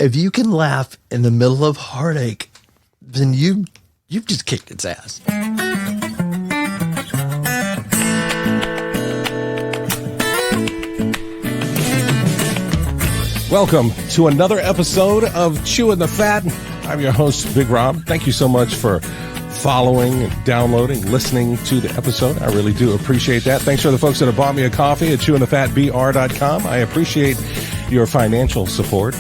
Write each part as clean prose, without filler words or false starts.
if you can laugh in the middle of heartache, then you've just kicked its ass. Welcome to another episode of Chewing the Fat. I'm your host, Big Rob. Thank you so much for following and downloading, listening to the episode. I really do appreciate that. Thanks for the folks that have bought me a coffee at chewingthefatbr.com. I appreciate your financial support.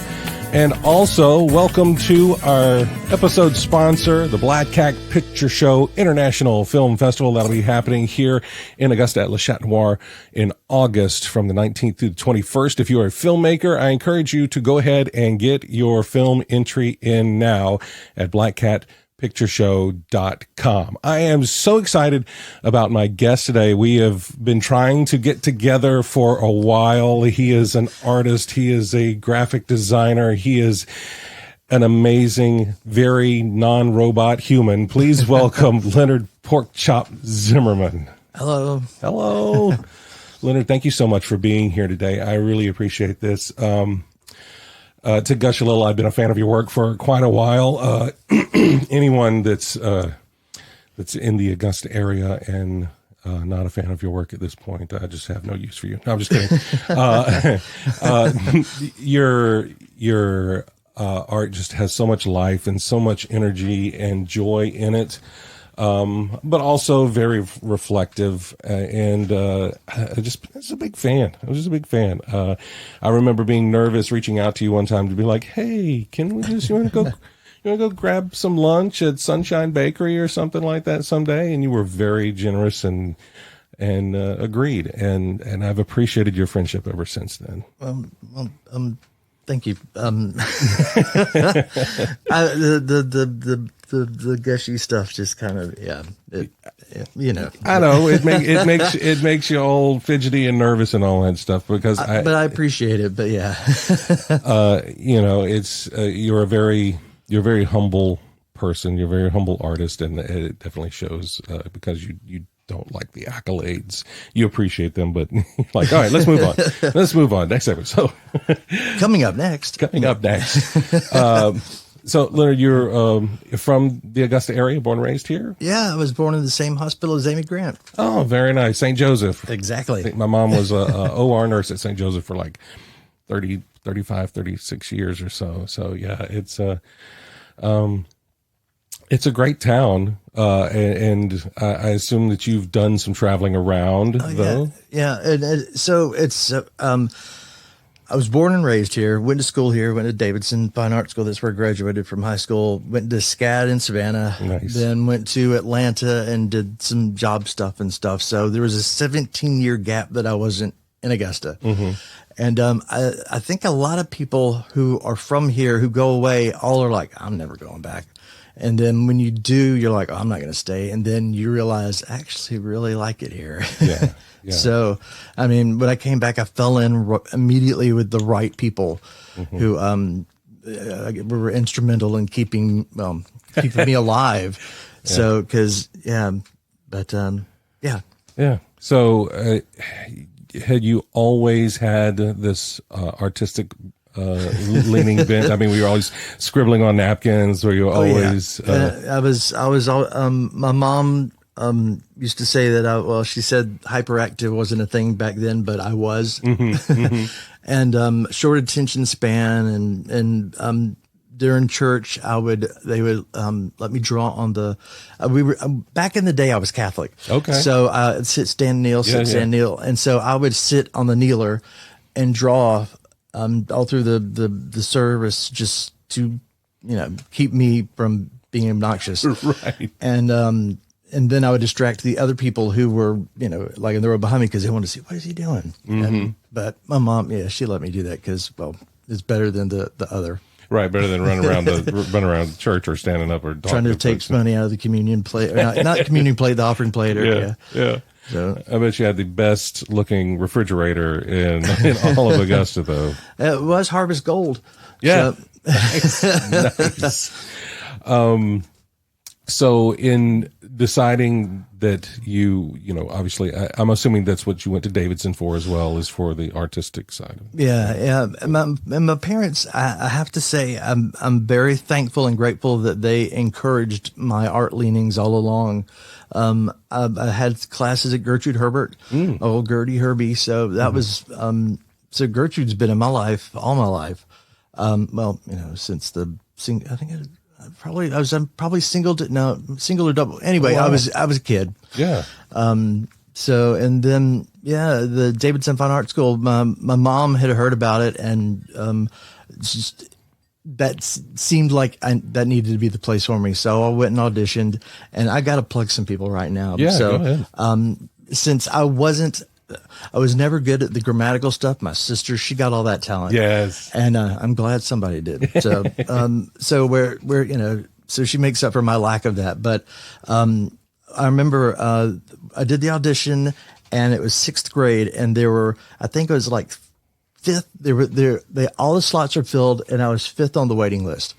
And also, welcome to our episode sponsor, the Black Cat Picture Show International Film Festival. That'll be happening here in Augusta at Le Chat Noir in August from the 19th through the 21st. If you are a filmmaker, I encourage you to go ahead and get your film entry in now at blackcatpictureshow.com. I am so excited about my guest today. We have been trying to get together for a while. He is an artist. He is a graphic designer. He is an amazing, very non-robot human. Please welcome Leonard Porkchop Zimmerman. Hello. Hello. Leonard, thank you so much for being here today. I really appreciate this. To gush a little, I've been a fan of your work for quite a while. Anyone that's in the Augusta area and not a fan of your work at this point, I just have no use for you. No, I'm just kidding. Your art just has so much life and so much energy and joy in it. But also very reflective, and I was a big fan. I was just a big fan. I remember being nervous, reaching out to you one time to be like, "Hey, you want to go grab some lunch at Sunshine Bakery or something like that someday?" And you were very generous and agreed, and I've appreciated your friendship ever since then. Thank you. The gushy stuff just kind of, I know it makes you all fidgety and nervous and all that stuff because but I appreciate it. But yeah, it's you're a very humble person. You're a very humble artist, and it definitely shows because you don't like the accolades. You appreciate them, but you're like, all right, let's move on. Let's move on. Next episode. Coming up next. So, Leonard, you're from the Augusta area, born and raised here? Yeah, I was born in the same hospital as Amy Grant. Oh, very nice. St. Joseph. Exactly. I think my mom was a OR nurse at St. Joseph for like 30, 35, 36 years or so. So, yeah, it's a great town, and I assume that you've done some traveling around, though. Yeah. And so it's I was born and raised here, went to school here, went to Davidson Fine Art School. That's where I graduated from high school. Went to SCAD in Savannah. Nice. Then went to Atlanta and did some job stuff and stuff. So there was a 17-year gap that I wasn't in Augusta. Mm-hmm. And I think a lot of people who are from here who go away all are like, I'm never going back. And then when you do, you're like, oh, I'm not going to stay. And then you realize, I actually really like it here. Yeah. So, I mean, when I came back, I fell in immediately with the right people who were instrumental in keeping me alive. So, because, yeah. So, had you always had this artistic leaning bent? I mean, were you always scribbling on napkins? Were you always? I was. My mom used to say that she said hyperactive wasn't a thing back then, but I was. And short attention span, and during church, they would let me draw on the. We were back in the day. I was Catholic. Okay. So I'd sit, stand, kneel, stand, kneel, and so I would sit on the kneeler and draw. All through the service, just to keep me from being obnoxious, right? And then I would distract the other people who were like in the row behind me because they wanted to see what is he doing. But my mom, she let me do that because it's better than the other. Right, better than run around church or standing up or trying to take money out of the communion plate, or not communion plate, the offering plate. Yeah. So, I bet you had the best looking refrigerator in all of Augusta, though. It was Harvest Gold. Yeah. So, nice. So deciding that obviously, I'm assuming that's what you went to Davidson for as well, as for the artistic side. Yeah. And my parents, I have to say, I'm very thankful and grateful that they encouraged my art leanings all along. I had classes at Gertrude Herbert, old Gertie Herbie. So that was, so Gertrude's been in my life all my life. Since I think I'm probably single or double. Anyway, wow. I was a kid. Yeah. So, and then, the Davidson Fine Art School, my mom had heard about it, and, that seemed like that needed to be the place for me. So I went and auditioned, and I got to plug some people right now. Yeah, so, go ahead. Since I was never good at the grammatical stuff. My sister, she got all that talent. Yes. And I'm glad somebody did. So, so she makes up for my lack of that. But I remember I did the audition, and it was 6th grade, and I think it was like 5th. All the slots are filled, and I was 5th on the waiting list.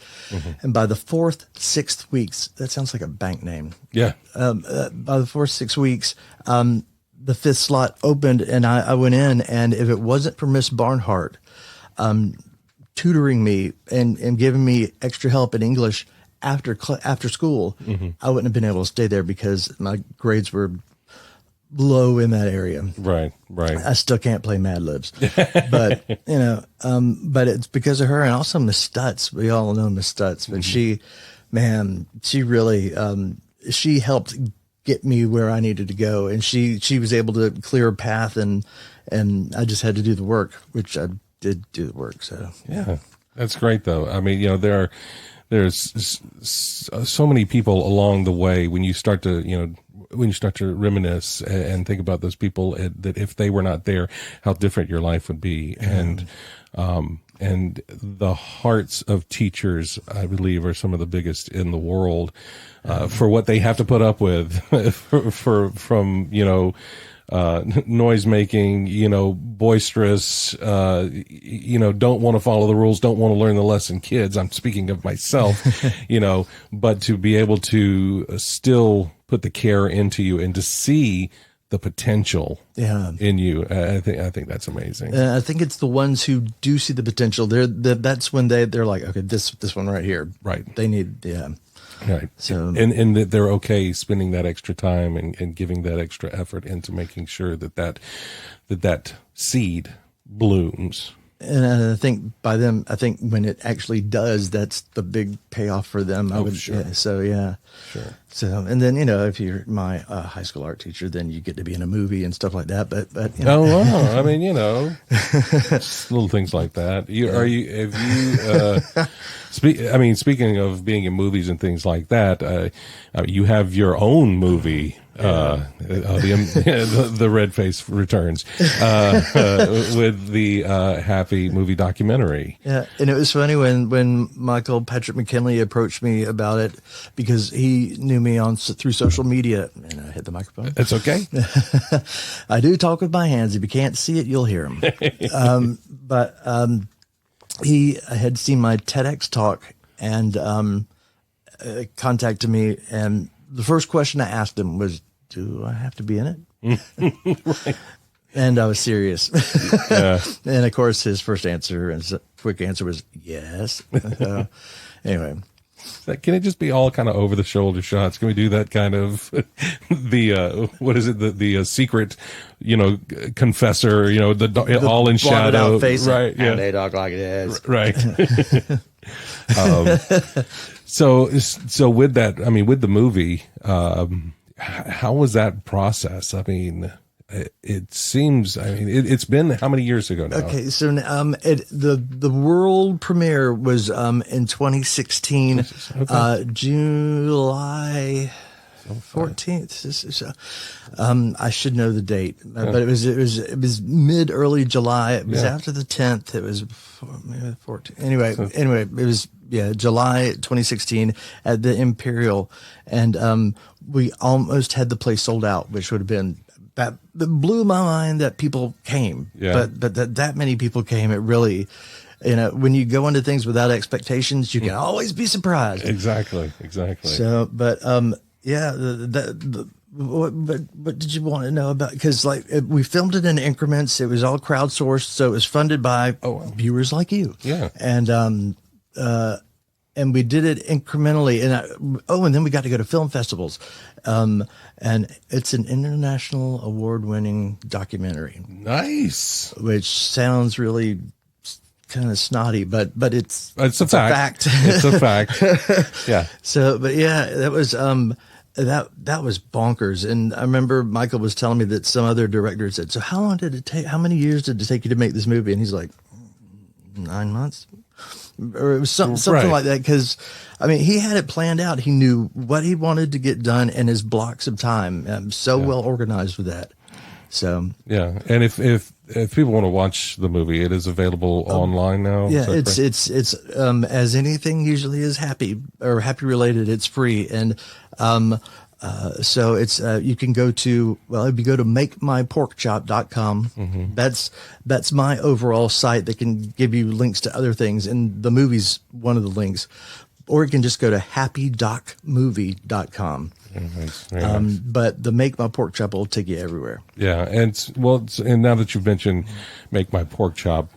And by the 4th, 6th weeks, that sounds like a bank name. Yeah. By the 4th, 6 weeks, the 5th slot opened, and I went in, and if it wasn't for Miss Barnhart tutoring me and giving me extra help in English after school, I wouldn't have been able to stay there because my grades were low in that area. Right. I still can't play Mad Libs, but but it's because of her, and also Miss Stutz. We all know Miss Stutz, but she really she helped get me where I needed to go, and she was able to clear a path, and I just had to do the work, which I did do the work. So yeah, that's great though. I mean, there's so many people along the way when you start to reminisce and think about those people that if they were not there, how different your life would be. And the hearts of teachers, I believe, are some of the biggest in the world, for what they have to put up with from noise making, boisterous, don't want to follow the rules, don't want to learn the lesson kids. I'm speaking of myself, but to be able to still put the care into you and to see the potential in you. I think that's amazing. I think it's the ones who do see the potential. That's when they're like, okay, this one right here. Right. They need, Right. So, and that they're okay spending that extra time and giving that extra effort into making sure that seed blooms. And I think I think when it actually does, that's the big payoff for them. Sure. Sure. So, and then, if you're my high school art teacher, then you get to be in a movie and stuff like that. But oh, wow. I mean, little things like that. Speaking of being in movies and things like that, you have your own movie. The Red Face Returns with the Happy movie documentary. Yeah, and it was funny when Michael Patrick McKinley approached me about it because he knew me through social media. And I hit the microphone. It's okay. I do talk with my hands. If you can't see it, you'll hear him. But he had seen my TEDx talk and contacted me, and the first question I asked him was, do I have to be in it? Right. And I was serious. Yeah. And of course, his first answer and quick answer was yes. So, anyway. Can it just be all kind of over the shoulder shots? Can we do that kind of the secret, confessor, all in shadow, face, right? Yeah, they talk like this, right. So with that, with the movie, how was that process? It seems, it's been how many years ago now? Okay, so the world premiere was in 2016, okay. July 14th. I should know the date, but it was early July. It was after the 10th. It was maybe 14th. Anyway, it was July 2016 at the Imperial, and we almost had the place sold out, which would have been. That blew my mind that people came, but that many people came. It really, when you go into things without expectations, you can always be surprised. Exactly. So, but Yeah. What did you want to know about? Because we filmed it in increments. It was all crowdsourced, so it was funded by viewers like you. Yeah. And we did it incrementally. And then we got to go to film festivals. And it's an international award-winning documentary. Nice. Which sounds really kind of snotty, but it's a fact. It's a fact. Yeah. So, but yeah, that was that was bonkers. And I remember Michael was telling me that some other director said, "So how long did it take? How many years did it take you to make this movie?" And he's like, 9 months. Or it was something like that, because I mean, he had it planned out. He knew what he wanted to get done in his blocks of time. Well organized with that. So yeah, and if people want to watch the movie, it is available online now. Yeah, it's as anything usually is happy related. It's free, and so it's you can go to, if you go to makemyporkchop.com, that's my overall site that can give you links to other things, and the movie's one of the links. Or you can just go to happydocmovie.com. Nice. But the Make My Pork Chop will take you everywhere. Yeah, and now that you've mentioned Make My Pork Chop,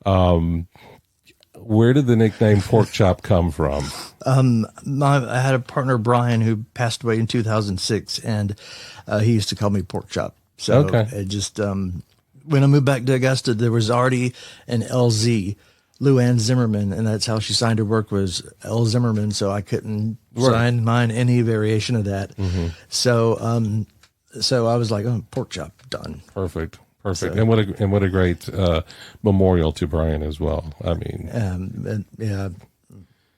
where did the nickname Pork Chop come from? I had a partner, Brian, who passed away in 2006, and he used to call me Pork Chop. So it just when I moved back to Augusta, there was already an LZ, Luann Zimmerman, and that's how she signed her work, was L. Zimmerman. So I couldn't sign mine any variation of that. So I was like, Pork Chop, done. Perfect. So, and what a great memorial to Brian as well. I mean,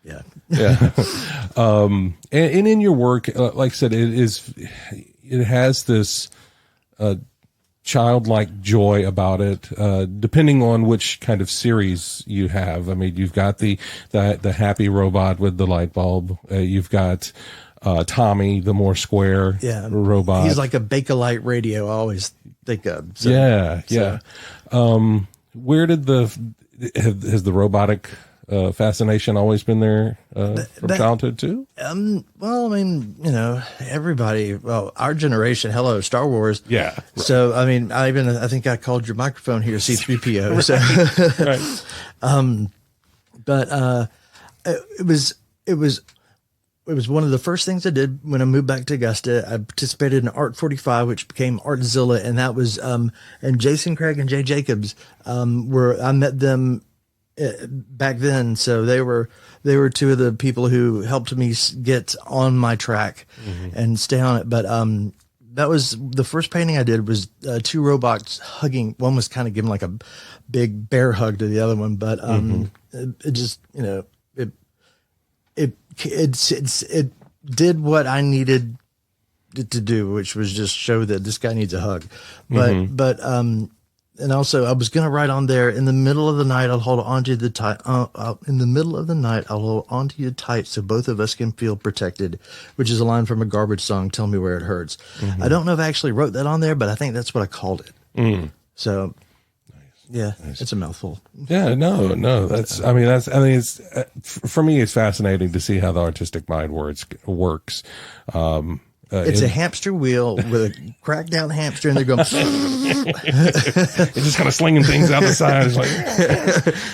yeah. And in your work, like I said, it has this childlike joy about it, depending on which kind of series you have. I mean, you've got the happy robot with the light bulb. You've got Tommy, the more square robot. He's like a Bakelite radio, I always think of. So, where did has the robotic fascination always been there from childhood too? Well, I mean, everybody, our generation, hello, Star Wars. Yeah. Right. So, I mean, I think I called your microphone here C-3PO. Right. So, Right. But it was one of the first things I did when I moved back to Augusta. I participated in Art 45, which became Artzilla, and that was and Jason Craig and Jay Jacobs I met them back then. So they were two of the people who helped me get on my track and stay on it. But that was the first painting I did, was two robots hugging. One was kind of giving like a big bear hug to the other one, but it just it did what I needed it to do, which was just show that this guy needs a hug. But and also I was going to write on there, in the middle of the night, I'll hold onto the tight. In the middle of the night, I'll hold onto you tight so both of us can feel protected, which is a line from a Garbage song, Tell Me Where It Hurts. I don't know if I actually wrote that on there, but I think that's what I called it. So yeah, it's a mouthful. Yeah, no. It's for me, it's fascinating to see how the artistic mind works. It's a hamster wheel with a cracked down hamster, and they're going. It's just kind of slinging things out the side. It's like,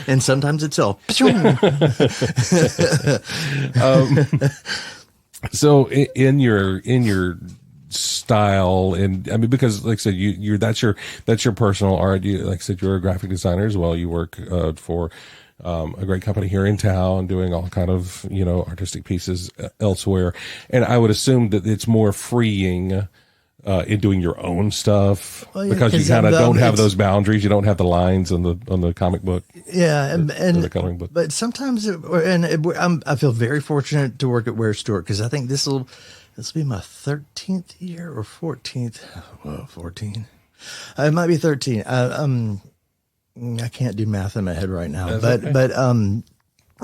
and sometimes it's all. So in your style, and I mean, because like I said, that's your personal art. Like I said, you're a graphic designer as well. You work for a great company here in town, doing all kind of artistic pieces elsewhere. And I would assume that it's more freeing in doing your own stuff, because you kind of don't have those boundaries. You don't have the lines on the comic book. Yeah, and the coloring book. But sometimes, I feel very fortunate to work at Ware Stewart, because I think this will be my 13th year or 14th. Well, 14. It might be 13. I can't do math in my head right now, but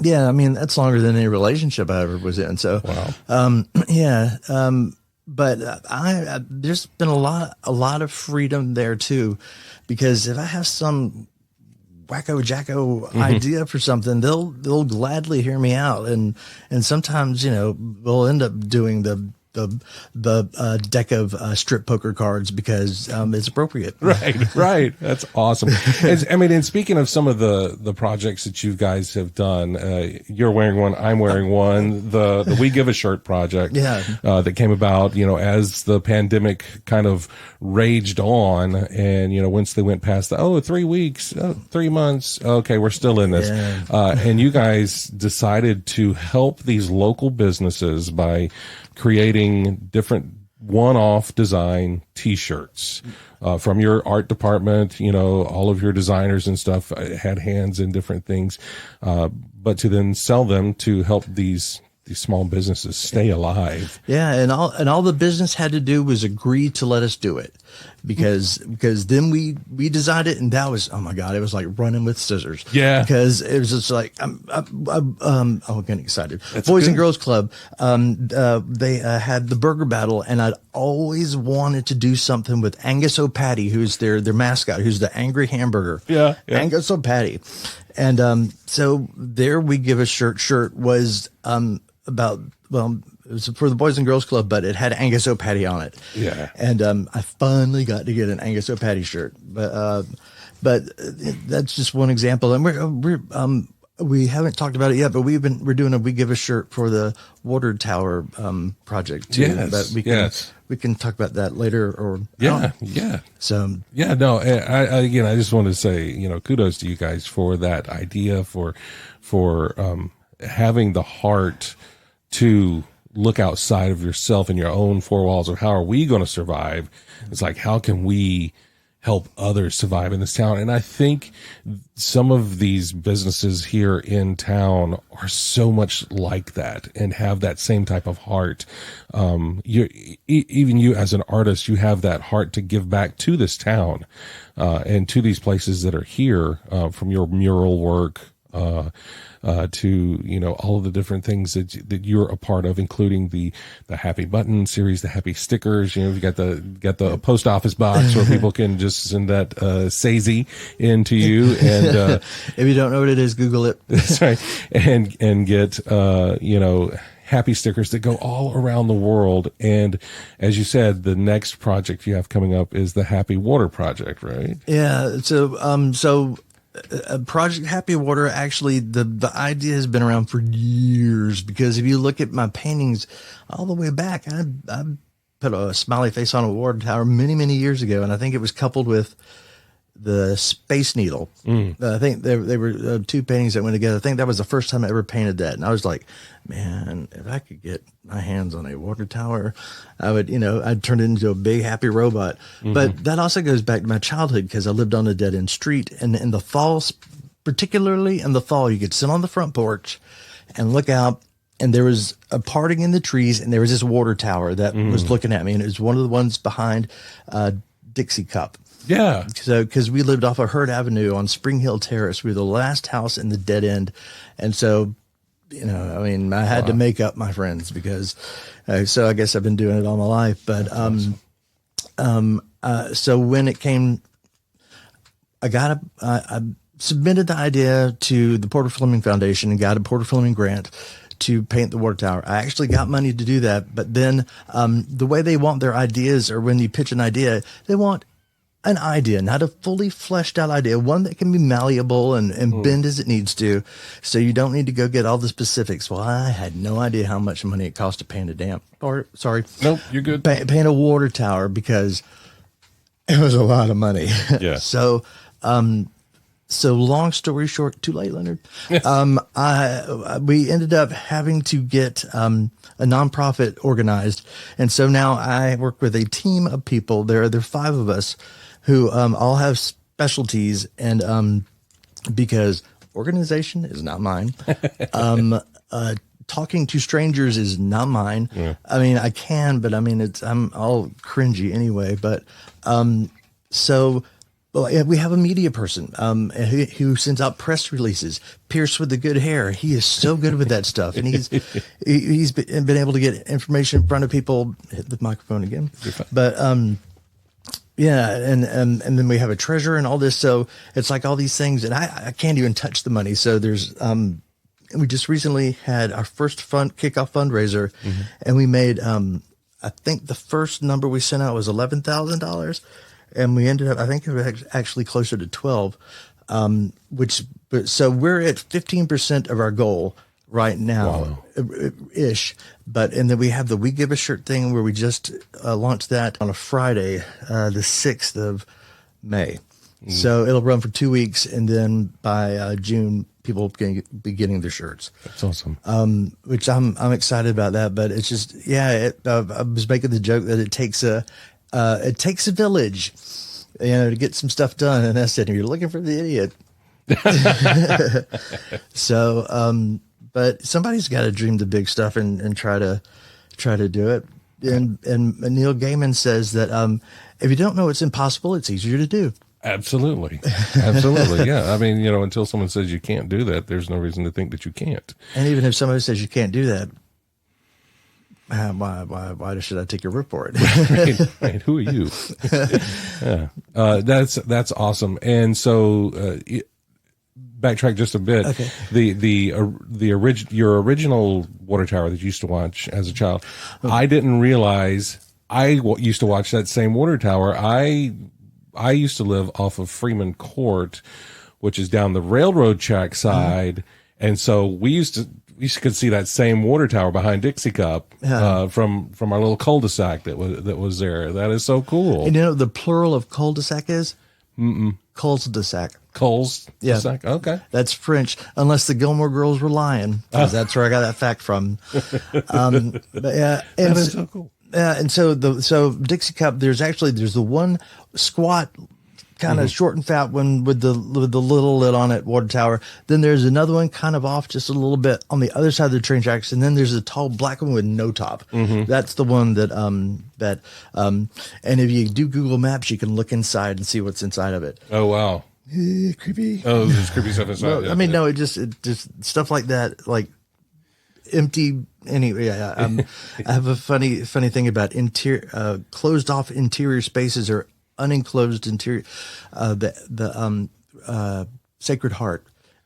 yeah, I mean, that's longer than any relationship I ever was in. So, wow. But there's been a lot of freedom there too, because if I have some wacko jacko idea for something, they'll gladly hear me out, and sometimes we'll end up doing the deck of strip poker cards because it's appropriate. Right. That's awesome. And speaking of some of the projects that you guys have done, you're wearing one, I'm wearing one, the We Give a Shirt project, that came about, as the pandemic kind of raged on, and once they went past 3 weeks, 3 months, okay, we're still in this, and you guys decided to help these local businesses by creating different one-off design T-shirts from your art department. All of your designers and stuff had hands in different things, but to then sell them to help these small businesses stay alive. Yeah, and all the business had to do was agree to let us do it, because then we designed it, and that was, oh my God, it was like running with scissors. Yeah, because it was just like I'm getting excited. That's Boys good. and Girls Club, they had the burger battle, and I'd always wanted to do something with Angus O'Patty, who's their mascot, who's the angry hamburger. Yeah. Angus O'Patty, and so there We Give a Shirt was about, well, it was for the Boys and Girls Club, but it had Angus O'Patty on it. Yeah. And I finally got to get an Angus O'Patty shirt. But that's just one example. And we haven't talked about it yet, but we're doing we give a shirt for the water tower project too. Yes, but we can talk about that later, or So I just wanted to say, kudos to you guys for that idea, for having the heart to look outside of yourself and your own four walls of how are we going to survive. It's like, how can we help others survive in this town? And I think some of these businesses here in town are so much like that and have that same type of heart. Even you as an artist, you have that heart to give back to this town, and to these places that are here, from your mural work, to all of the different things that you're a part of, including the Happy Button series, the Happy Stickers. You've got the post office box where people can just send that S.A.S.E into you, and if you don't know what it is, Google it. That's right, and get happy stickers that go all around the world. And as you said, the next project you have coming up is the Happy Water Project, right? Yeah. So Project Happy Water, actually, the idea has been around for years, because if you look at my paintings all the way back, I put a smiley face on a water tower many, many years ago, and I think it was coupled with the Space Needle. I think they were two paintings that went together. I think that was the first time I ever painted that, and I was like, man, if I could get my hands on a water tower, I would, I'd turn it into a big happy robot. But that also goes back to my childhood, because I lived on a dead end street, and in the fall, particularly in the fall, you could sit on the front porch and look out, and there was a parting in the trees, and there was this water tower that was looking at me, and it was one of the ones behind Dixie Cup. Yeah. So, because we lived off of Hurd Avenue on Spring Hill Terrace, we were the last house in the dead end, and so, I had to make up my friends, because, so I guess I've been doing it all my life. But so when it came, I submitted the idea to the Porter Fleming Foundation and got a Porter Fleming grant to paint the water tower. I actually got money to do that, but then the way they want their ideas, or when you pitch an idea, they want an idea, not a fully fleshed out idea, one that can be malleable and bend as it needs to. So you don't need to go get all the specifics. Well, I had no idea how much money it cost to paint sorry. Nope, you're good. Paint a water tower, because it was a lot of money. Yeah. So long story short, too late, Leonard. We ended up having to get a nonprofit organized. And so now I work with a team of people. There are 5 of us who all have specialties, and because organization is not mine. Talking to strangers is not mine. Yeah. I can, but I'm all cringy anyway. But so we have a media person who sends out press releases. Pierce with the good hair. He is so good with that stuff, and he's been able to get information in front of people. Hit the microphone again, but yeah, and then we have a treasurer and all this. So it's like all these things, and I can't even touch the money. So there's we just recently had our first kickoff fundraiser, and we made I think the first number we sent out was $11,000, and we ended up, I think it was actually closer to 12, so we're at 15% of our goal right now, ish. And then we have the We Give a Shirt thing where we just launched that on a Friday, the 6th of May. So it'll run for 2 weeks, and then by June, people can be getting their shirts. That's awesome. Which I'm excited about that. But it's just, I was making the joke that it takes a village, to get some stuff done. And that's it. You're looking for the idiot. So, but somebody's got to dream the big stuff and try to do it. And Neil Gaiman says that if you don't know it's impossible, it's easier to do. Absolutely. Yeah. I mean, until someone says you can't do that, there's no reason to think that you can't. And even if somebody says you can't do that, why should I take your word for it? Right. Who are you? Yeah. That's awesome. And so, backtrack just a bit. Okay. Your original water tower that you used to watch as a child, I didn't realize I used to watch that same water tower. I used to live off of Freeman Court, which is down the railroad track side, and so we could see that same water tower behind Dixie Cup from our little cul-de-sac that was there. That is so cool. And the plural of cul-de-sac is cul-de-sac. Cul-de-sac. Yeah. Okay. That's French, unless the Gilmore Girls were lying, because that's where I got that fact from. But yeah, that is so cool. And so Dixie Cup, there's the one squat, kind of short and fat one with the little lid on it, water tower. Then there's another one kind of off just a little bit on the other side of the train tracks, and then there's a tall black one with no top. That's the one that and if you do Google Maps, you can look inside and see what's inside of it. Oh wow, creepy. Oh, there's creepy stuff inside. Well, I mean, no, it just stuff like that, like empty. Anyway, I have a funny thing about closed off interior spaces or unenclosed interior. The Sacred Heart,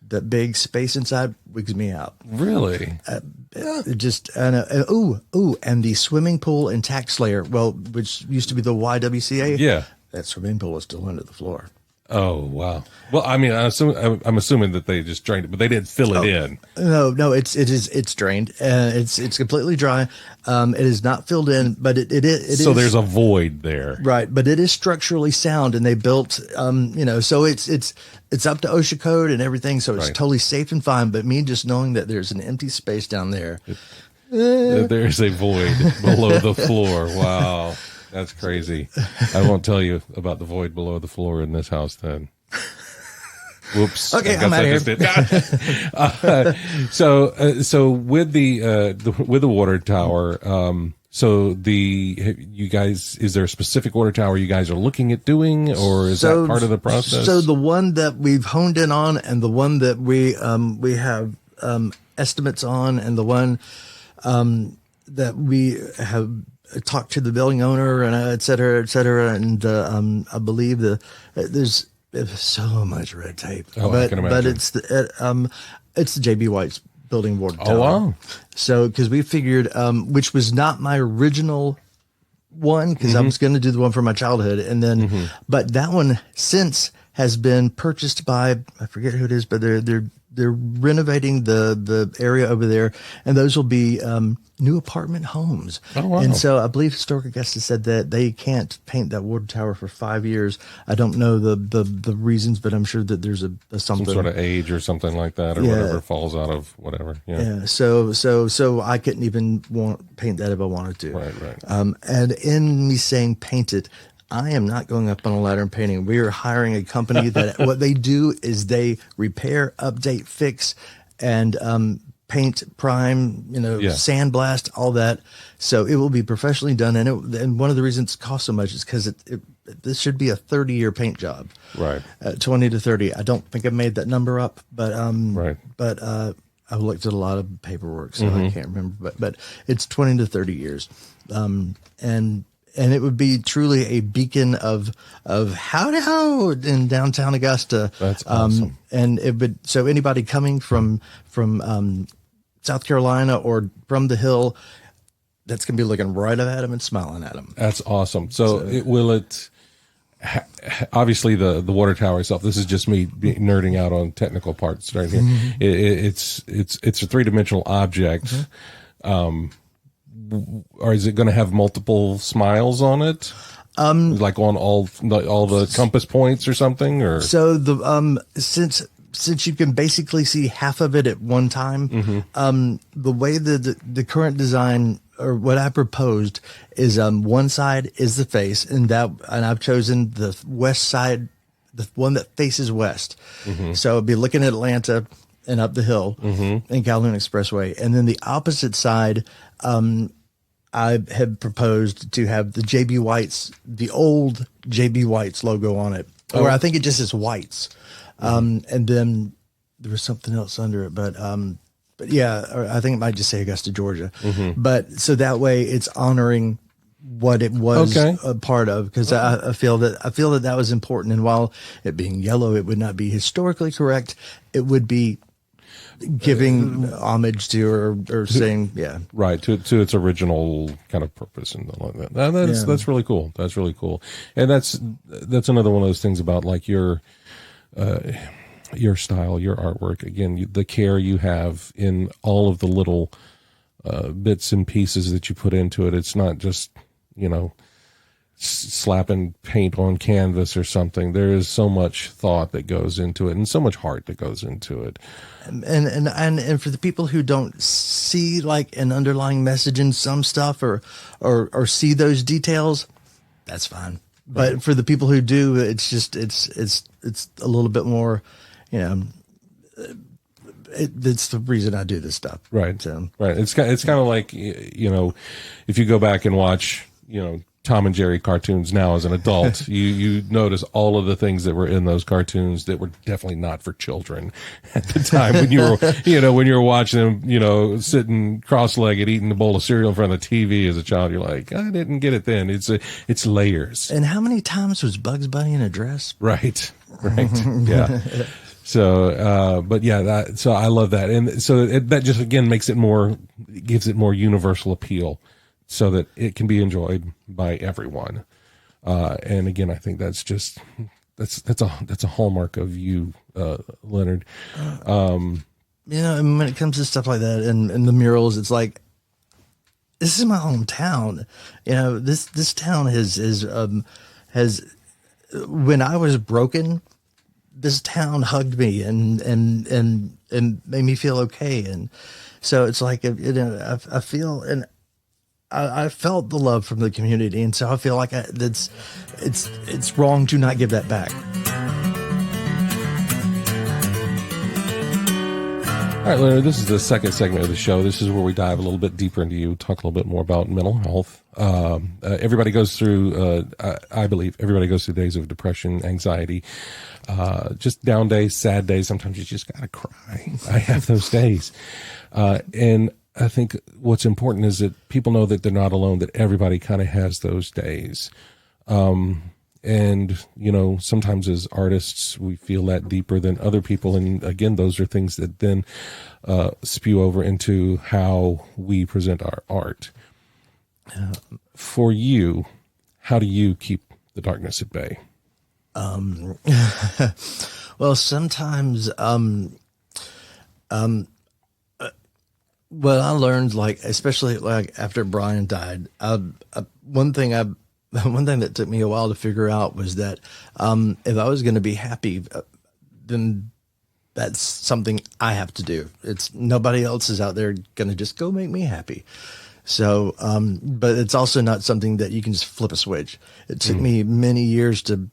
that big space inside wigs me out. Really? And the swimming pool in Tax Slayer, which used to be the YWCA. Yeah, that swimming pool is still under the floor. Oh wow! Well, I mean, I'm assuming that they just drained it, but they didn't fill it in. No, it's drained. It's completely dry. It is not filled in, but it is. So there's a void there, right? But it is structurally sound, and they built, so it's up to OSHA code and everything, so it's totally safe and fine. But me just knowing that there's an empty space down there, there's a void below the floor. Wow. That's crazy. I won't tell you about the void below the floor in this house then. Whoops. Okay, I'm out of here. So with the water tower, you guys, is there a specific water tower you guys are looking at doing, or is that part of the process? So the one that we've honed in on, and the one that we have estimates on, and the one that we have talked to the building owner and et cetera, and I believe there's so much red tape. I can imagine. But it's the JB White's building water tower. Oh wow! So because we figured, which was not my original one, because I was going to do the one from my childhood, and then but that one since has been purchased by, I forget who it is, but they're renovating the area over there, and those will be new apartment homes. Oh, wow. And so I believe Historic Augusta said that they can't paint that water tower for 5 years. I don't know the reasons, but I'm sure that there's some sort of age or something like that, or whatever falls out of whatever. Yeah. So I couldn't even paint that if I wanted to. Right. And in me saying paint it, I am not going up on a ladder and painting. We are hiring a company that what they do is they repair, update, fix, and paint, prime, sandblast, all that. So it will be professionally done. And one of the reasons it costs so much is because this should be a 30-year paint job. Right. 20 to 30. I don't think I made that number up, but right. But I've looked at a lot of paperwork, so I can't remember. But it's 20 to 30 years, and it would be truly a beacon of howdy ho in downtown Augusta. That's awesome. And so anybody coming from South Carolina or from the Hill, that's going to be looking right up at them and smiling at them. That's awesome. So obviously the water tower itself, this is just me nerding out on technical parts right here. It's a three-dimensional object. Or is it going to have multiple smiles on it? Like on all the compass points or something, or so the since you can basically see half of it at one time, the way the current design or what I proposed is one side is the face, and I've chosen the west side, the one that faces west. So I'd be looking at Atlanta and up the hill in Calhoun Expressway, and then the opposite side. I had proposed to have the JB White's, the old JB White's logo on it, or I think it just is White's. And then there was something else under it, but yeah, or I think it might just say Augusta, Georgia. But so that way it's honoring what it was a part of, because I feel that was important. And while it being yellow, it would not be historically correct. It would be giving homage to or saying right to its original kind of purpose and all like that. That's really cool. That's really cool. And that's another one of those things about like your style, your artwork. Again, the care you have in all of the little bits and pieces that you put into it. It's not just slapping paint on canvas or something. There is so much thought that goes into it and so much heart that goes into it. And for the people who don't see like an underlying message in some stuff or see those details, that's fine. Right. But for the people who do, it's just it's a little bit more, it's the reason I do this stuff. Right. So. Right. It's kind of like, if you go back and watch, Tom and Jerry cartoons now as an adult, you notice all of the things that were in those cartoons that were definitely not for children at the time when you were, when you were watching them, sitting cross-legged, eating a bowl of cereal in front of the TV as a child. You're like, I didn't get it then. It's layers. And how many times was Bugs Bunny in a dress? Right. Yeah. So, but yeah, so I love that. And so that just, again, gives it more universal appeal, so that it can be enjoyed by everyone. And again, I think that's a hallmark of you, Leonard. And when it comes to stuff like that and the murals, it's like, this is my hometown. This town has, when I was broken, this town hugged me and made me feel okay. And so it's like, I feel, and I felt the love from the community, and so I feel like it's wrong to not give that back. All right, Leonard, this is the second segment of the show. This is where we dive a little bit deeper into you, talk a little bit more about mental health. Everybody goes through, I believe, everybody goes through days of depression, anxiety, just down days, sad days. Sometimes you just got to cry. I have those days. And I think what's important is that people know that they're not alone, that everybody kind of has those days. And, sometimes as artists, we feel that deeper than other people. And again, those are things that then spew over into how we present our art. For you, how do you keep the darkness at bay? Well, sometimes, what I learned, especially after Brian died, one thing that took me a while to figure out was that if I was going to be happy, then that's something I have to do. It's nobody else is out there going to just go make me happy. So, but it's also not something that you can just flip a switch. It took me many years to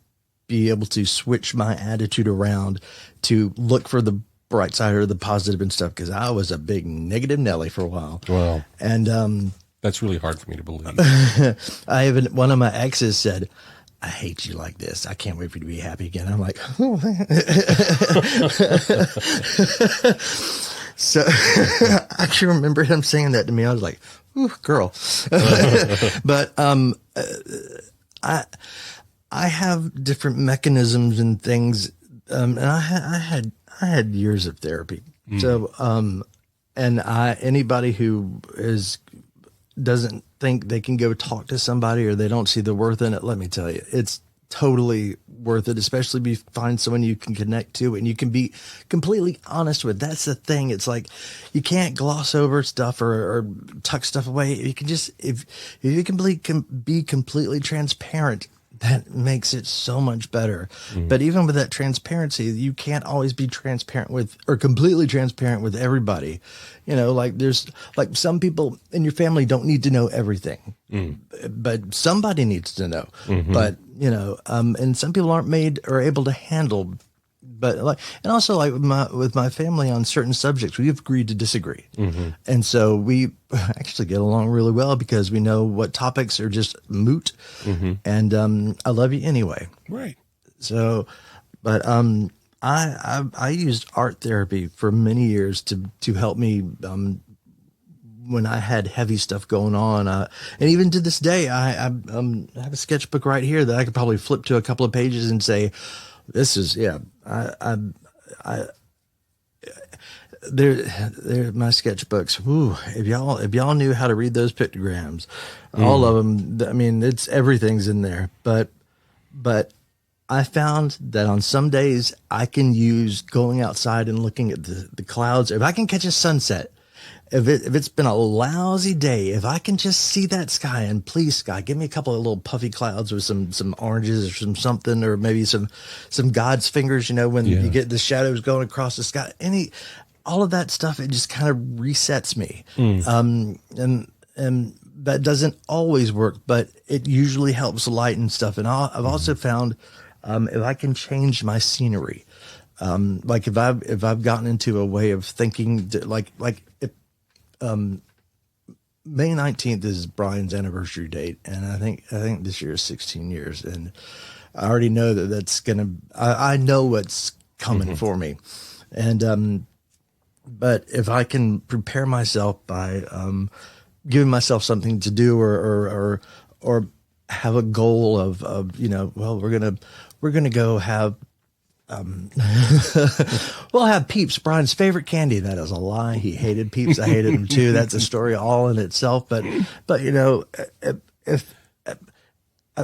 be able to switch my attitude around to look for the bright side or the positive and stuff, because I was a big negative Nelly for a while. Wow. And that's really hard for me to believe. One of my exes said, I hate you like this. I can't wait for you to be happy again. I'm like, oh. So I can remember him saying that to me. I was like, ooh, girl. But I have different mechanisms and things, and I had years of therapy. So, and anybody who is doesn't think they can go talk to somebody or they don't see the worth in it, let me tell you, it's totally worth it, especially if you find someone you can connect to and you can be completely honest with. That's the thing. It's like you can't gloss over stuff or tuck stuff away. You can just, if you can be completely transparent, that makes it so much better. But even with that transparency, you can't always be transparent with or completely transparent with everybody. You know, like there's like some people in your family don't need to know everything, but somebody needs to know. But, you know, and some people aren't made or able to handle. But like, and also like with my family on certain subjects, we've agreed to disagree. And so we actually get along really well because we know what topics are just moot. And I love you anyway. Right. So, but I used art therapy for many years to help me when I had heavy stuff going on. And even to this day, I have a sketchbook right here that I could probably flip to a couple of pages and say, this is, yeah, they're my sketchbooks. Woo, if y'all knew how to read those pictograms, all of them, I mean, everything's in there. But I found that on some days I can use going outside and looking at the clouds. If I can catch a sunset, if it's been a lousy day, if I can just see that sky, and please, sky, give me a couple of little puffy clouds with some oranges or something, or maybe some God's fingers, you know, when you get the shadows going across the sky, all of that stuff, it just kind of resets me. And that doesn't always work, but it usually helps lighten stuff. And I've also found, if I can change my scenery, like if I've gotten into a way of thinking like if, May 19th is Brian's anniversary date. And I think this year is 16 years. And I already know that's I know what's coming for me. And, but if I can prepare myself by, giving myself something to do or have a goal of, you know, well, we're going to go have, we'll have Peeps, Brian's favorite candy. That is a lie. He hated Peeps. I hated him too. That's a story all in itself. But you know, if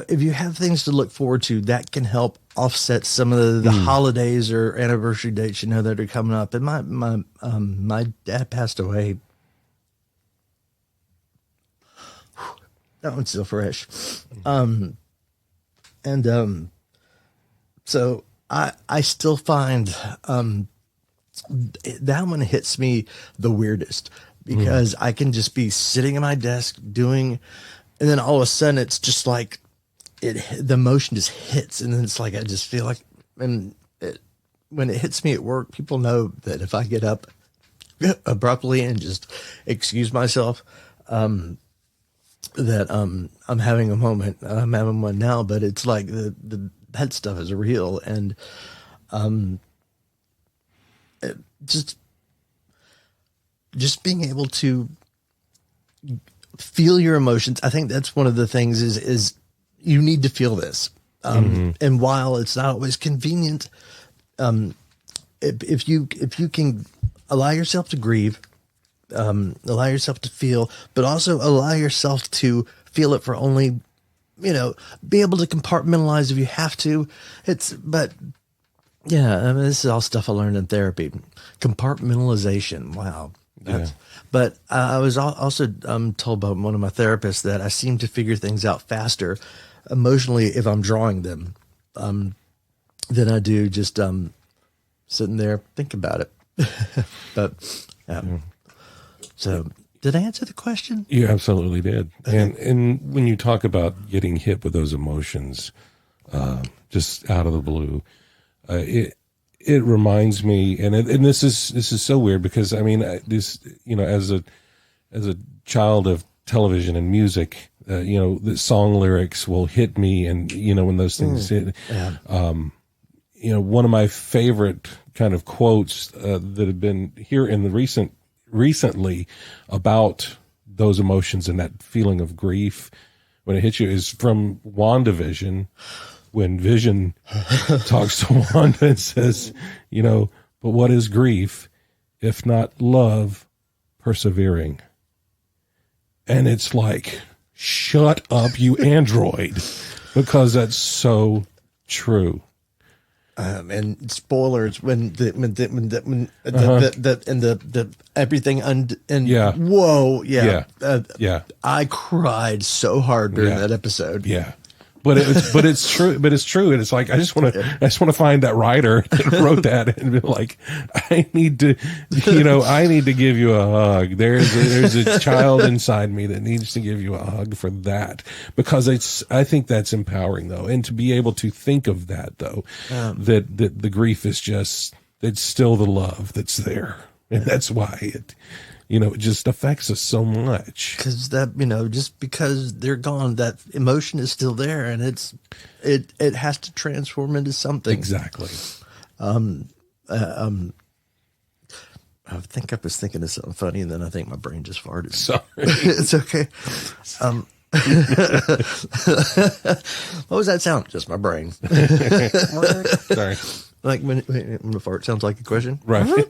you have things to look forward to, that can help offset some of the holidays or anniversary dates, you know, that are coming up. And my dad passed away. That one's still fresh. So I still find that one hits me the weirdest because I can just be sitting at my desk doing, and then all of a sudden it's just like the emotion just hits, and then it's like I just feel like, and when it hits me at work, people know that if I get up abruptly and just excuse myself, that I'm having a moment. I'm having one now, but it's like that stuff is real, and just being able to feel your emotions. I think that's one of the things is you need to feel this. And while it's not always convenient, if you can allow yourself to grieve, allow yourself to feel, but also allow yourself to feel it for only, you know, be able to compartmentalize if you have to. But yeah, I mean, this is all stuff I learned in therapy. Compartmentalization. Wow. But I was also told by one of my therapists that I seem to figure things out faster emotionally if I'm drawing them than I do just sitting there think about it. But so did I answer the question? You absolutely did. And when you talk about getting hit with those emotions, just out of the blue, it reminds me, and this is so weird because I mean, this, you know, as a child of television and music, you know, the song lyrics will hit me, and you know, when those things hit, you know, one of my favorite kind of quotes that have been here in the recently about those emotions and that feeling of grief when it hits you is from WandaVision, when Vision talks to Wanda and says, you know, but what is grief if not love persevering? And it's like, shut up, you android, because that's so true. And spoilers when the everything Yeah. Whoa, yeah. Yeah. I cried so hard during that episode. Yeah. But it's true. But it's true, and it's like I just want to find that writer that wrote that and be like, I need to give you a hug. There's a child inside me that needs to give you a hug for that, because I think that's empowering though, and to be able to think of that though, that the grief is just, it's still the love that's there, and that's why it just affects us so much. Because just because they're gone, that emotion is still there, and it has to transform into something. Exactly. I think I was thinking of something funny, and then I think my brain just farted. Sorry. It's okay. What was that sound? Just my brain. Sorry. Like when a fart sounds like a question? Right. The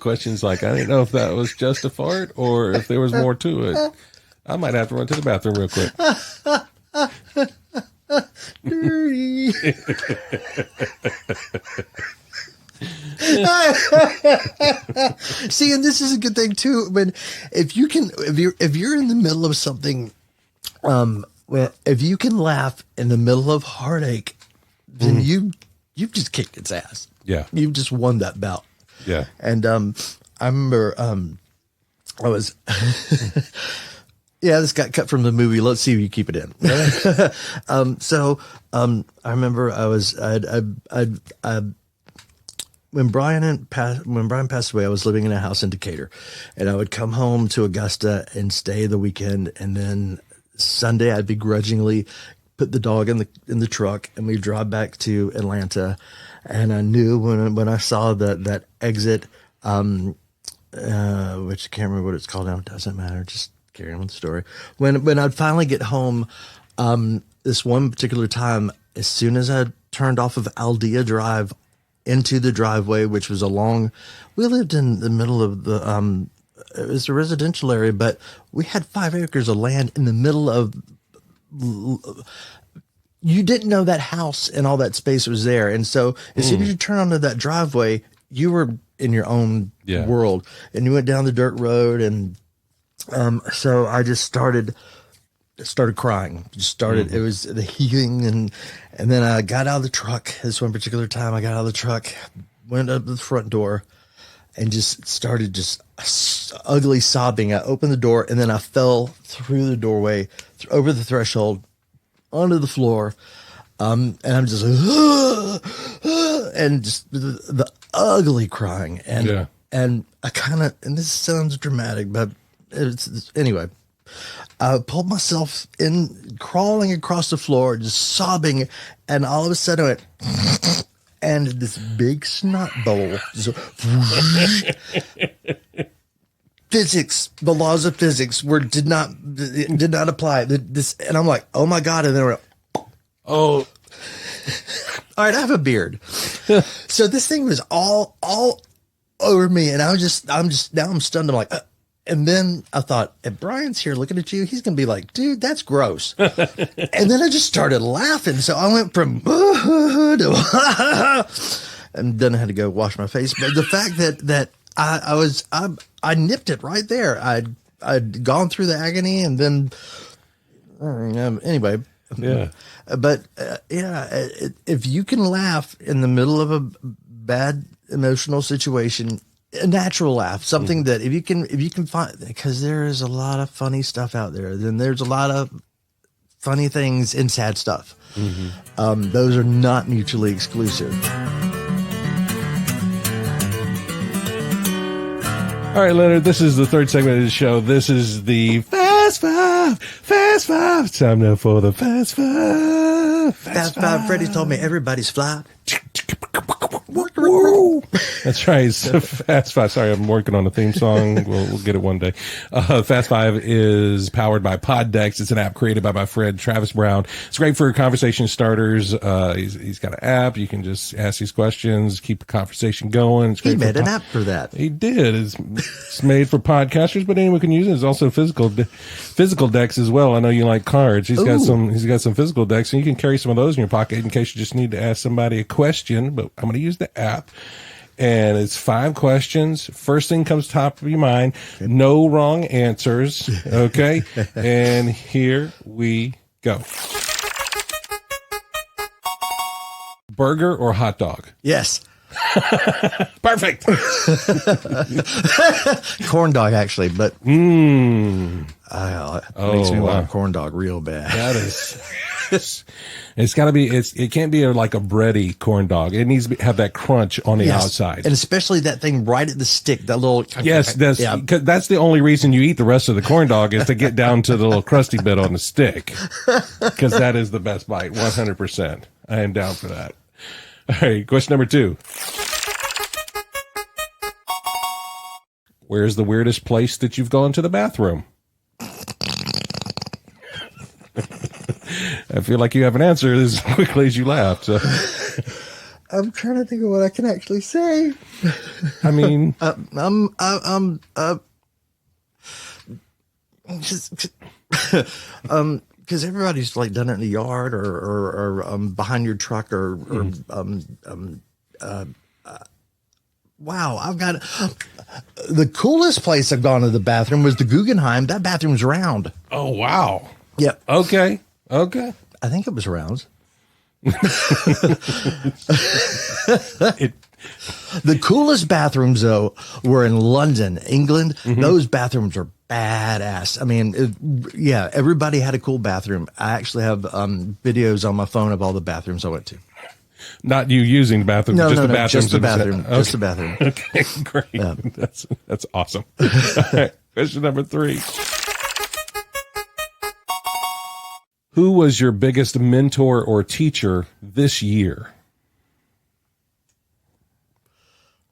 question's like, I didn't know if that was just a fart or if there was more to it. I might have to run to the bathroom real quick. See, and this is a good thing too. If you're in the middle of something, if you can laugh in the middle of heartache, then you've just kicked its ass. Yeah, you've just won that bout. Yeah, and I remember I was. Yeah, this got cut from the movie. Let's see if you keep it in. I remember when Brian passed away, I was living in a house in Decatur, and I would come home to Augusta and stay the weekend, and then Sunday I'd begrudgingly put the dog in the truck, and we'd drive back to Atlanta. And I knew when I saw that exit, which I can't remember what it's called now. It doesn't matter. Just carry on with the story. When I'd finally get home, this one particular time, as soon as I turned off of Aldea Drive into the driveway, which was we lived in the middle of it was a residential area, but we had 5 acres of land in the middle of, you didn't know that house and all that space was there. And so as soon as you turn onto that driveway, you were in your own world, and you went down the dirt road. And so I just started crying. It was the heaving, and then I got out of the truck. This one particular time I got out of the truck, went up to the front door, and just started ugly sobbing. I opened the door, and then I fell through the doorway, over the threshold, onto the floor. And I'm just and just the ugly crying. And I and this sounds dramatic, but anyway, I pulled myself in, crawling across the floor, just sobbing, and all of a sudden I went, and this big snot bowl. Physics, the laws of physics did not apply. And I'm like, oh my God. And then we're, all right, I have a beard. So this thing was all over me, and I'm stunned. I'm like, and then I thought, if Brian's here looking at you, he's going to be like, dude, that's gross. And then I just started laughing. So I went from, to, and then I had to go wash my face. But the fact that I nipped it right there. I'd gone through the agony, and then, anyway. Yeah. But if you can laugh in the middle of a bad emotional situation, a natural laugh, something that if you can find, because there is a lot of funny stuff out there, then there's a lot of funny things and sad stuff. Mm-hmm. Those are not mutually exclusive. All right, Leonard, this is the third segment of the show. This is the Fast Five. Fast Five. It's time now for the Fast Five. Fast Five. Freddie told me everybody's fly. That's right. So Fast Five. Sorry, I'm working on a theme song. We'll get it one day. Fast Five is powered by Poddex. It's an app created by my friend Travis Brown. It's great for conversation starters. He's got an app. You can just ask these questions, keep the conversation going. It's great. He made an app for that. He did. It's made for podcasters, but anyone can use it. It's also physical decks as well. I know you like cards. He's got some physical decks, and you can carry some of those in your pocket in case you just need to ask somebody a question. But I'm going to use the app. And it's 5 questions. First thing comes top of your mind. No wrong answers. Okay. And here we go. Burger or hot dog? Yes. Perfect. Corn dog, actually, but it makes me want a corn dog real bad. That is. It's got to be. It can't be like a bready corn dog. It needs to have that crunch on the outside, and especially that thing right at the stick. That little. Yes, that's the only reason you eat the rest of the corn dog is to get down to the little crusty bit on the stick, because that is the best bite. 100%. I am down for that. All right, question number 2. Where's the weirdest place that you've gone to the bathroom? I feel like you have an answer as quickly as you laughed. So. I'm trying to think of what I can actually say. I mean, because everybody's like done it in the yard or behind your truck wow, I've got the coolest place I've gone to the bathroom was the Guggenheim. That bathroom's round. Oh, wow. Yep. Okay. I think it was round. The coolest bathrooms, though, were in London, England. Mm-hmm. Those bathrooms are badass. I mean, everybody had a cool bathroom. I actually have videos on my phone of all the bathrooms I went to. Not you using the bathroom, no, just the bathrooms. Just the bathroom. Okay. Just the bathroom. Okay, great. Yeah. That's awesome. All right, question number 3. Who was your biggest mentor or teacher this year?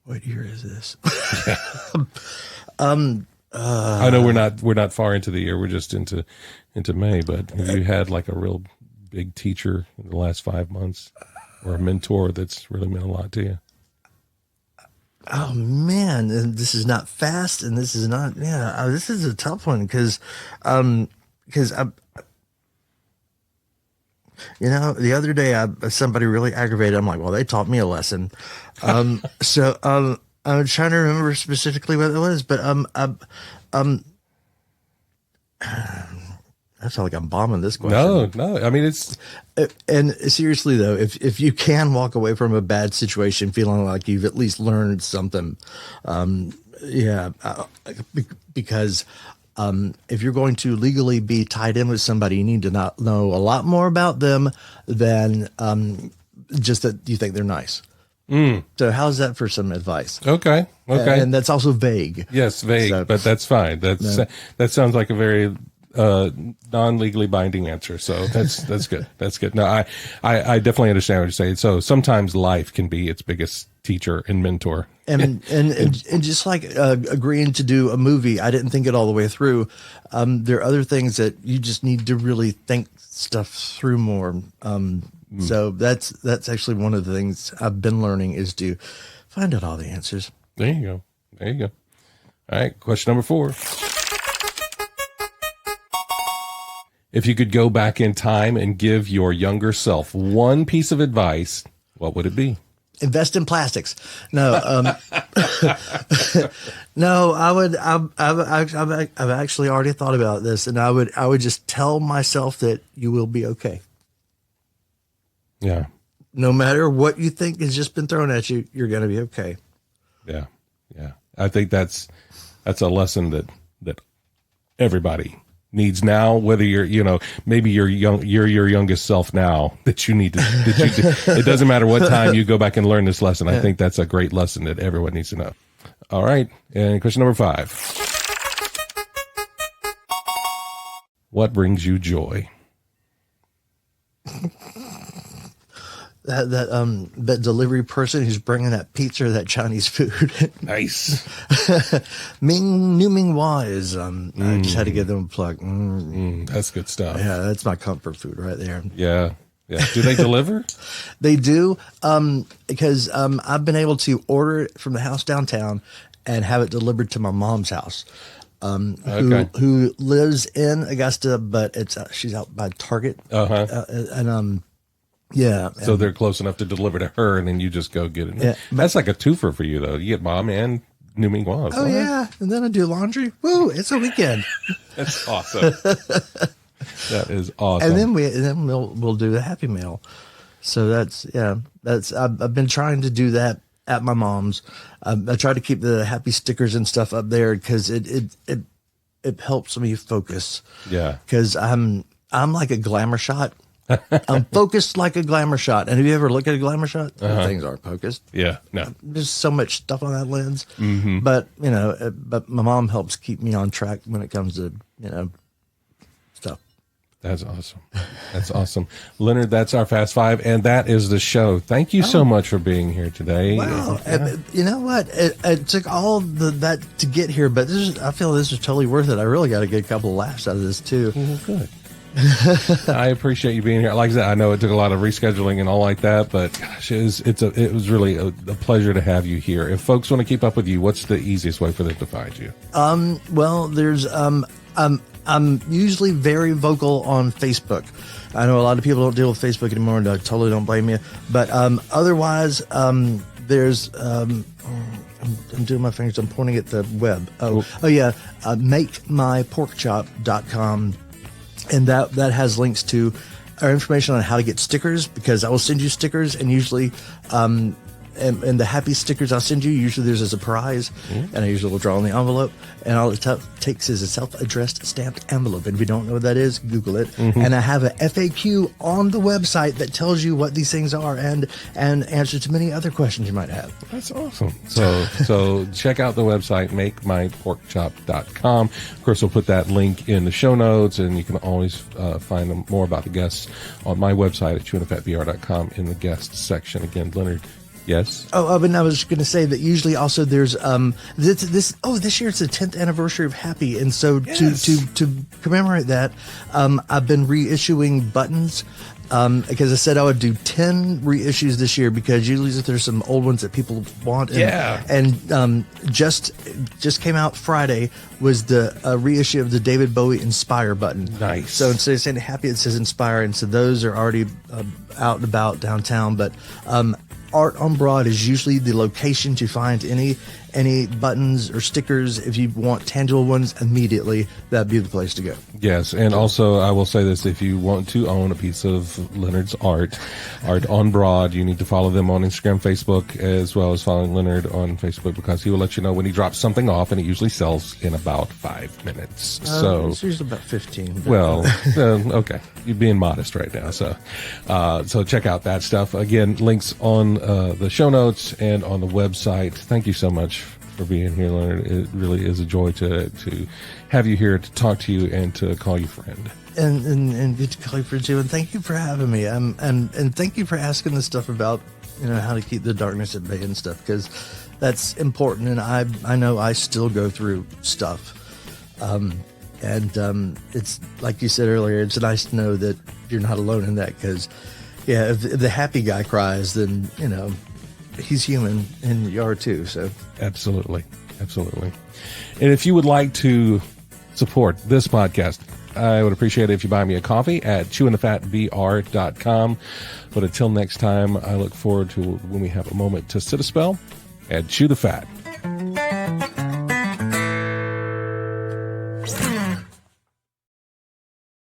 What year is this? I know we're not far into the year. We're just into May, but have you had like a real big teacher in the last 5 months or a mentor that's really meant a lot to you? Oh man, and this is not fast, and this is not. Yeah, this is a tough one because the other day somebody really aggravated. I'm like, well, they taught me a lesson. So I'm trying to remember specifically what it was, but I feel like I'm bombing this question. No. I mean, it's. And seriously though, if you can walk away from a bad situation feeling like you've at least learned something, because if you're going to legally be tied in with somebody, you need to not know a lot more about them than just that you think they're nice. So how's that for some advice? Okay. And that's also vague. Yes, vague, but that's fine. That sounds like a very non-legally binding answer. So that's good. That's good. No, I definitely understand what you're saying. So sometimes life can be its biggest teacher and mentor. And just like agreeing to do a movie, I didn't think it all the way through. There are other things that you just need to really think stuff through more. So that's actually one of the things I've been learning is to find out all the answers. There you go. All right. Question number 4. If you could go back in time and give your younger self one piece of advice, what would it be? Invest in plastics. No, no, I've actually already thought about this, and I would just tell myself that you will be okay. Yeah. No matter what you think has just been thrown at you, you're going to be okay. Yeah. I think that's a lesson that everybody needs now, whether you're, maybe you're your youngest self now that you need to, it doesn't matter what time you go back and learn this lesson. I think that's a great lesson that everyone needs to know. All right. And question number 5. What brings you joy? that delivery person who's bringing that pizza or that Chinese food. Nice. New Ming Hua is, I just had to give them a plug. That's good stuff. Yeah, that's my comfort food right there. Yeah. Do they deliver? They do, because I've been able to order it from the house downtown and have it delivered to my mom's house, who lives in Augusta, but she's out by Target. Yeah. So they're close enough to deliver to her, and then you just go get it. Yeah, that's like a twofer for you, though. You get mom and New Ming Hua. Oh, yeah. And then I do laundry. Woo, it's a weekend. That's awesome. That is awesome. And then we'll do the Happy Meal. So I've been trying to do that at my mom's. I try to keep the happy stickers and stuff up there because it helps me focus. Yeah. Because I'm like a glamour shot. I'm focused like a glamour shot. And have you ever looked at a glamour shot? Things aren't focused. Yeah, no. There's so much stuff on that lens. Mm-hmm. But but my mom helps keep me on track when it comes to stuff. That's awesome. That's awesome. Leonard, that's our Fast Five, and that is the show. Thank you so much for being here today. Wow. You know what? It took all that to get here, but I feel this is totally worth it. I really got to get a couple of laughs out of this, too. Good. I appreciate you being here. Like I said, I know it took a lot of rescheduling and all like that, but gosh, it was really a pleasure to have you here. If folks want to keep up with you, what's the easiest way for them to find you? Well, there's I'm usually very vocal on Facebook. I know a lot of people don't deal with Facebook anymore, and I totally don't blame you. But otherwise, there's I'm doing my fingers. I'm pointing at the web. makemyporkchop.com. And that has links to our information on how to get stickers, because I will send you stickers, and usually and the happy stickers I'll send you, usually there's a surprise, and I usually will draw on the envelope, and all it takes is a self-addressed stamped envelope. And if you don't know what that is, Google it. And I have a FAQ on the website that tells you what these things are and answers to many other questions you might have. That's awesome. So check out the website, makemyporkchop.com. Of course, we'll put that link in the show notes, and you can always find more about the guests on my website at chewinthefatbr.com in the guests section. Again, Leonard. Yes. And I was going to say that usually also there's this year it's the 10th anniversary of Happy, and so to commemorate that, I've been reissuing buttons. Because I said I would do 10 reissues this year, because usually there's some old ones that people want. And just came out Friday was the reissue of the David Bowie Inspire button. Nice. So instead of saying Happy, it says Inspire, and so those are already out and about downtown. But Art on Broad is usually the location to find any buttons or stickers. If you want tangible ones immediately, that'd be the place to go. Yes, and also I will say this: if you want to own a piece of Leonard's art on Broad, you need to follow them on Instagram, Facebook, as well as following Leonard on Facebook, because he will let you know when he drops something off, and it usually sells in about 5 minutes. So it's usually about 15. Well, okay, you're being modest right now. So check out that stuff. Again, links on the show notes and on the website. Thank you so much for being here, Leonard. It really is a joy to have you here, to talk to you, and to call you friend. And good to call you friend too. And thank you for having me. And thank you for asking the stuff about how to keep the darkness at bay and stuff, because that's important. And I know I still go through stuff. It's like you said earlier, it's nice to know that you're not alone in that, because if the happy guy cries, then he's human, and you are too. So absolutely. And if you would like to support this podcast, I would appreciate it if you buy me a coffee at chewinthefatbr.com. But until next time, I look forward to when we have a moment to sit a spell and chew the fat.